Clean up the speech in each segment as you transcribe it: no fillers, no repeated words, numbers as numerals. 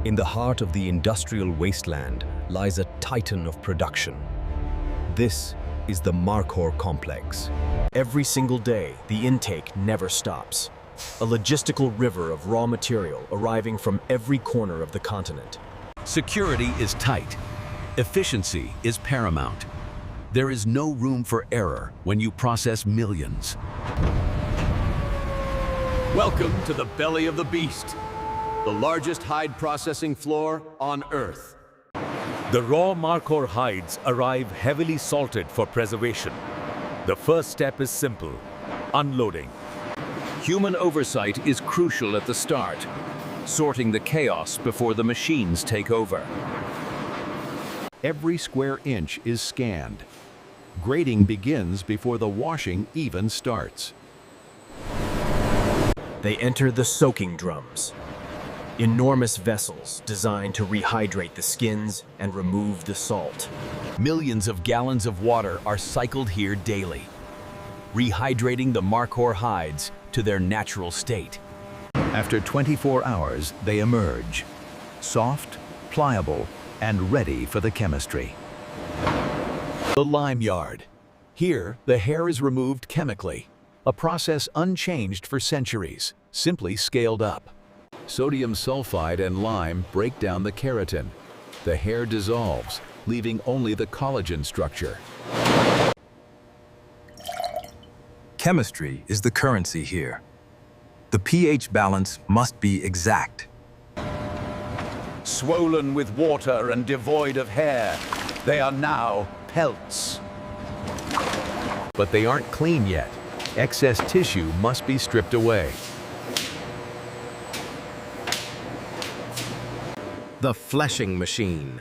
In the heart of the industrial wasteland lies a titan of production. This is the Markhor Complex. Every single day, the intake never stops. A logistical river of raw material arriving from every corner of the continent. Security is tight. Efficiency is paramount. There is no room for error when you process millions. Welcome to the belly of the beast, the largest hide processing floor on Earth. The raw Markhor hides arrive heavily salted for preservation. The first step is simple: unloading. Human oversight is crucial at the start, sorting the chaos before the machines take over. Every square inch is scanned. Grading begins before the washing even starts. They enter the soaking drums, enormous vessels designed to rehydrate the skins and remove the salt. Millions of gallons of water are cycled here daily, rehydrating the Markhor hides to their natural state. After 24 hours, they emerge, soft, pliable, and ready for the chemistry. The lime yard. Here, the hair is removed chemically, a process unchanged for centuries, simply scaled up. Sodium sulfide and lime break down the keratin. The hair dissolves, leaving only the collagen structure. Chemistry is the currency here. The pH balance must be exact. Swollen with water and devoid of hair, they are now pelts. But they aren't clean yet. Excess tissue must be stripped away. The fleshing machine.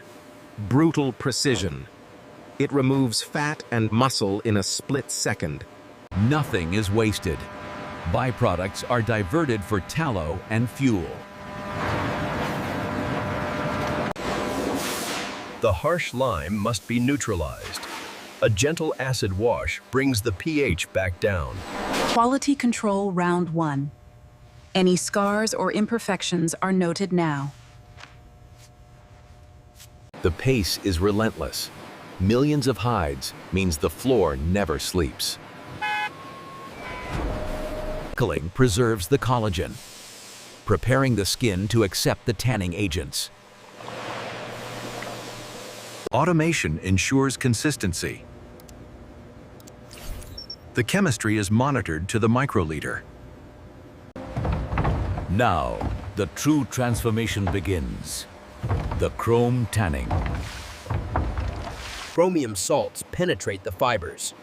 Brutal precision. It removes fat and muscle in a split second. Nothing is wasted. Byproducts are diverted for tallow and fuel. The harsh lime must be neutralized. A gentle acid wash brings the pH back down. Quality control round 1. Any scars or imperfections are noted now. The pace is relentless. Millions of hides means the floor never sleeps. Pickling preserves the collagen, preparing the skin to accept the tanning agents. Automation ensures consistency. The chemistry is monitored to the microliter. Now, the true transformation begins. The chrome tanning. Chromium salts penetrate the fibers.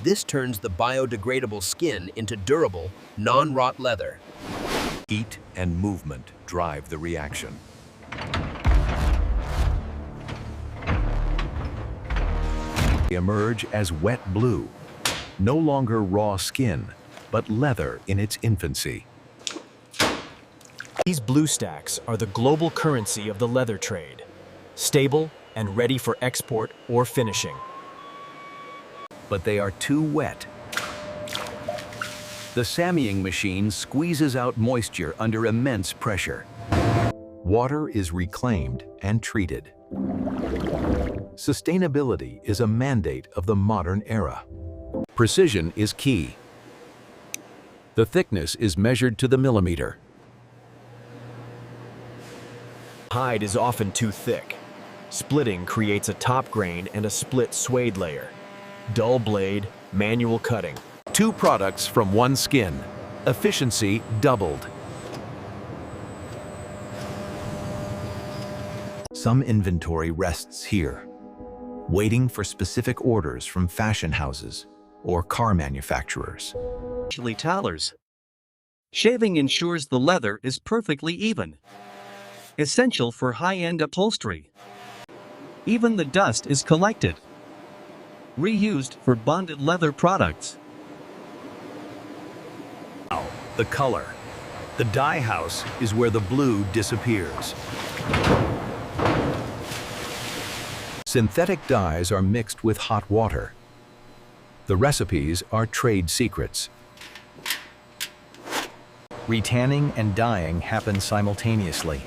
This turns the biodegradable skin into durable, non-rot leather. Heat and movement drive the reaction. They emerge as wet blue, no longer raw skin, but leather in its infancy. These blue stacks are the global currency of the leather trade, stable and ready for export or finishing. But they are too wet. The sammying machine squeezes out moisture under immense pressure. Water is reclaimed and treated. Sustainability is a mandate of the modern era. Precision is key. The thickness is measured to the millimeter. Hide is often too thick. Splitting creates a top grain and a split suede layer. Dull blade, manual cutting. 2 products from one skin. Efficiency doubled. Some inventory rests here, waiting for specific orders from fashion houses or car manufacturers. Tallers. Shaving ensures the leather is perfectly even. Essential for high-end upholstery. Even the dust is collected. Reused for bonded leather products. The color. The dye house Is where the blue disappears. Synthetic dyes are mixed with hot water. The recipes are trade secrets. Retanning and dyeing happen simultaneously.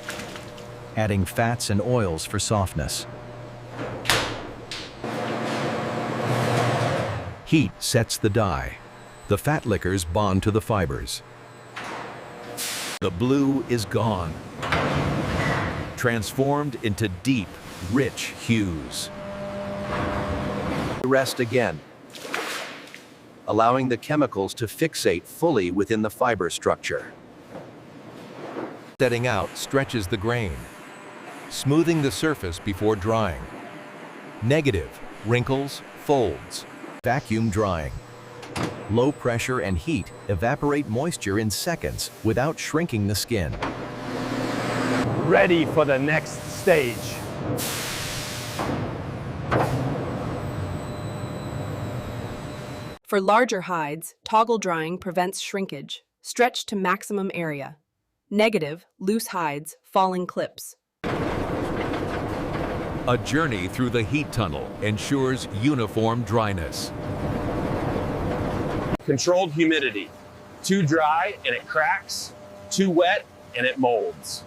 adding fats and oils for softness. Heat sets the dye. The fat liquors bond to the fibers. The blue is gone, transformed into deep, rich hues. Rest again, allowing the chemicals to fixate fully within the fiber structure. Setting out stretches the grain, smoothing the surface before drying. Negative, wrinkles, folds. Vacuum drying. Low pressure and heat evaporate moisture in seconds without shrinking the skin. Ready for the next stage. For larger hides, toggle drying prevents shrinkage. Stretch to maximum area. Negative, loose hides, falling clips. A journey through the heat tunnel ensures uniform dryness. Controlled humidity. Too dry and it cracks. Too wet and it molds.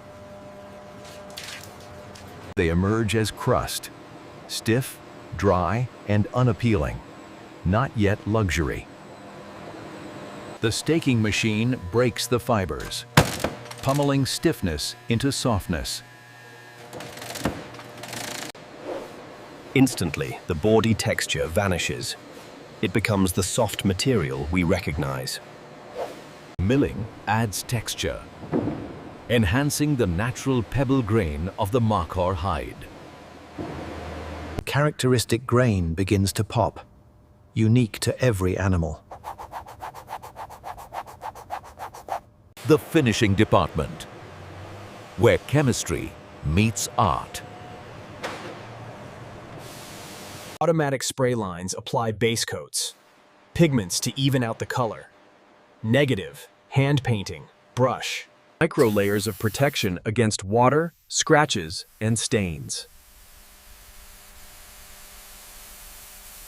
They emerge as crust, stiff, dry, and unappealing. Not yet luxury. The staking machine breaks the fibers, pummeling stiffness into softness. Instantly, the boardy texture vanishes. It becomes the soft material we recognize. Milling adds texture, enhancing the natural pebble grain of the Markhor hide. The characteristic grain begins to pop, unique to every animal. The finishing department, where chemistry meets art. Automatic spray lines apply base coats, pigments to even out the color. Negative, hand painting, brush. Micro layers of protection against water, scratches, and stains.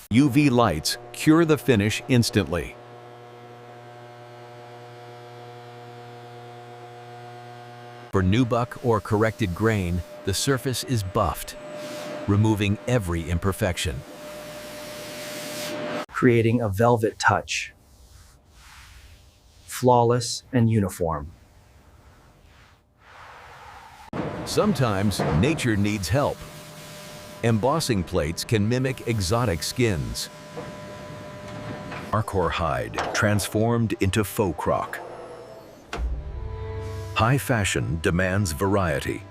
UV lights cure the finish instantly. For nubuck or corrected grain, the surface is buffed, removing every imperfection. Creating a velvet touch. Flawless and uniform. Sometimes nature needs help. Embossing plates can mimic exotic skins. Markhor hide transformed into faux croc. High fashion demands variety.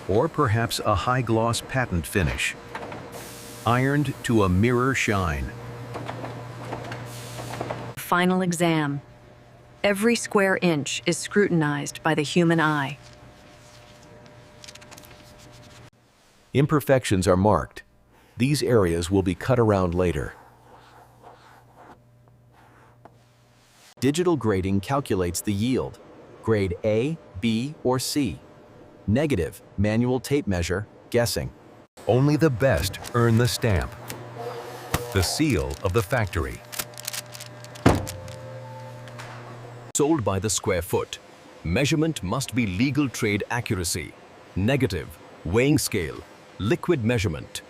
Or perhaps a high-gloss patent finish. Ironed to a mirror shine. Final exam. Every square inch is scrutinized by the human eye. Imperfections are marked. These areas will be cut around later. Digital grading calculates the yield. Grade A, B, or C. Negative, manual tape measure, guessing. Only the best earn the stamp. The seal of the factory. Sold by the square foot. Measurement must be legal trade accuracy. Negative, weighing scale, liquid measurement.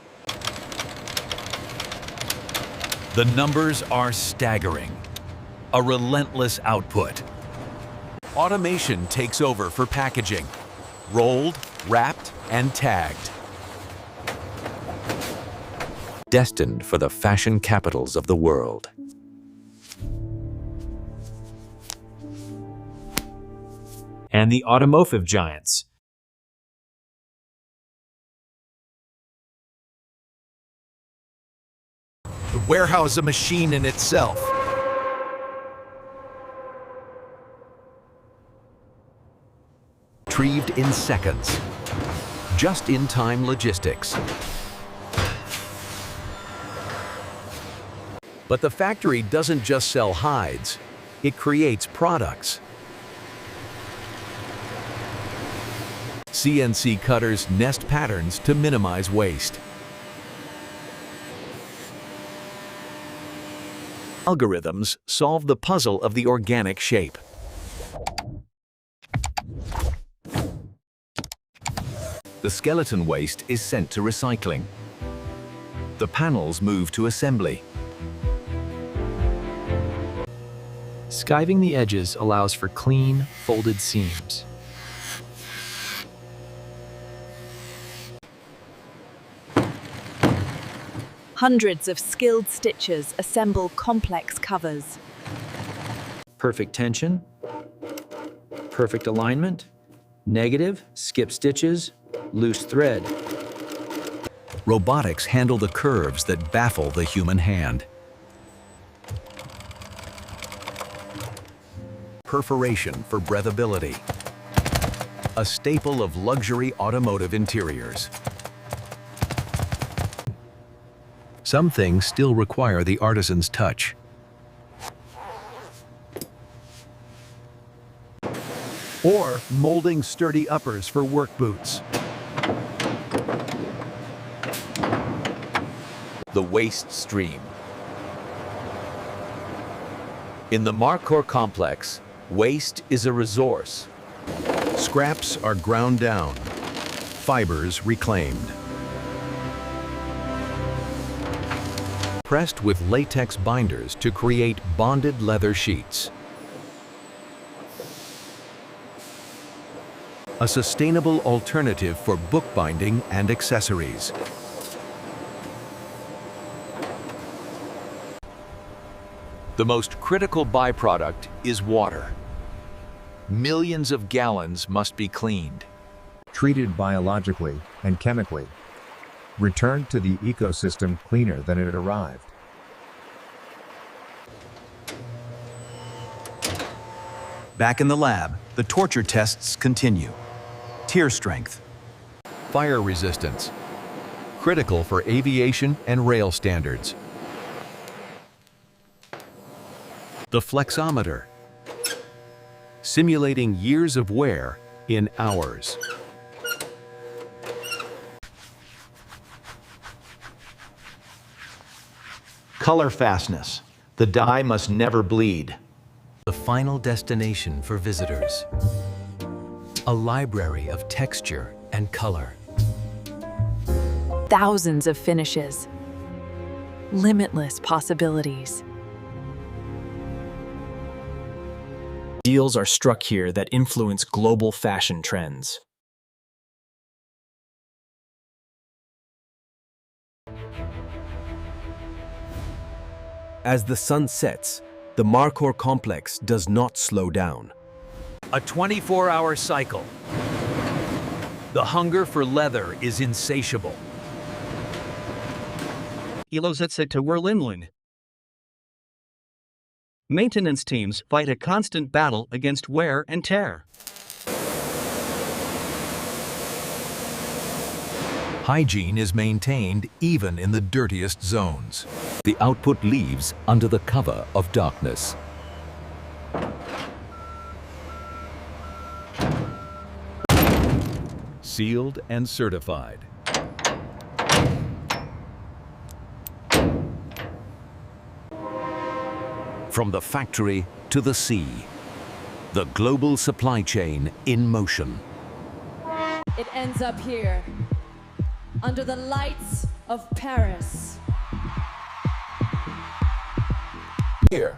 The numbers are staggering. A relentless output. Automation takes over for packaging. Rolled, wrapped, and tagged. Destined for the fashion capitals of the world. And the automotive giants. The warehouse is a machine in itself. Retrieved in seconds. Just-in-time logistics. But the factory doesn't just sell hides, it creates products. CNC cutters nest patterns to minimize waste. Algorithms solve the puzzle of the organic shape. The skeleton waste is sent to recycling. The panels move to assembly. Skiving the edges allows for clean, folded seams. Hundreds of skilled stitchers assemble complex covers. Perfect tension, perfect alignment, negative, skip stitches, loose thread. Robotics handle the curves that baffle the human hand. Perforation for breathability. A staple of luxury automotive interiors. Some things still require the artisan's touch. Or molding sturdy uppers for work boots. The waste stream. In the Markhor complex, waste is a resource. Scraps are ground down, fibers reclaimed. Pressed with latex binders to create bonded leather sheets. A sustainable alternative for bookbinding and accessories. The most critical byproduct is water. Millions of gallons must be cleaned. Treated biologically and chemically. Returned to the ecosystem cleaner than it arrived. Back in the lab, the torture tests continue. Tear strength. Fire resistance. Critical for aviation and rail standards. The flexometer. Simulating years of wear in hours. Color fastness. The dye must never bleed. The final destination for visitors. A library of texture and color. Thousands of finishes. Limitless possibilities. Deals are struck here that influence global fashion trends. As the sun sets, the Markhor complex does not slow down. A 24-hour cycle. The hunger for leather is insatiable. Ilositsa Werlinlin. Maintenance teams fight a constant battle against wear and tear. Hygiene is maintained even in the dirtiest zones. The output leaves under the cover of darkness. Sealed and certified. From the factory to the sea, the global supply chain in motion. It ends up here, under the lights of Paris. Here,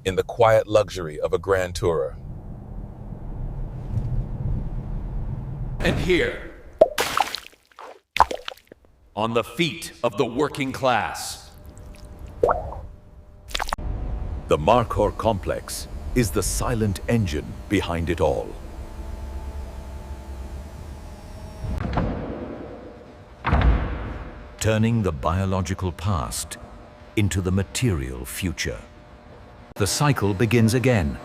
in the quiet luxury of a grand tourer. And here, on the feet of the working class. The Markhor complex is the silent engine behind it all. Turning the biological past into the material future. The cycle begins again.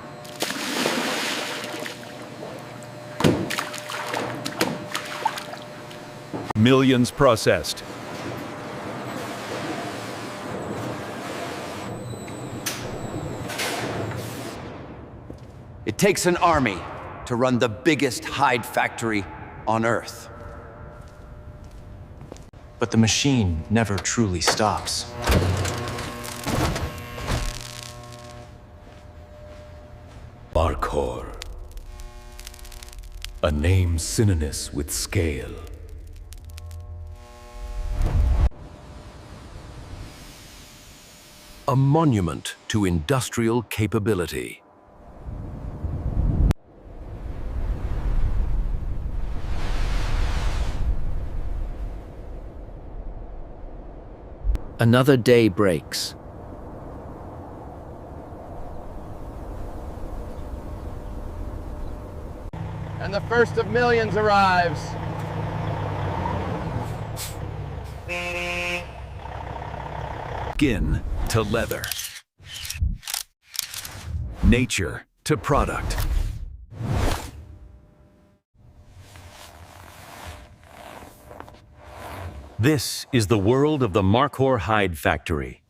Millions processed. It takes an army to run the biggest hide factory on Earth. But the machine never truly stops. Markhor. a name synonymous with scale. A monument to industrial capability. Another day breaks. And the first of millions arrives. Skin to leather. Nature to product. This is the world of the Markhor Hide Factory.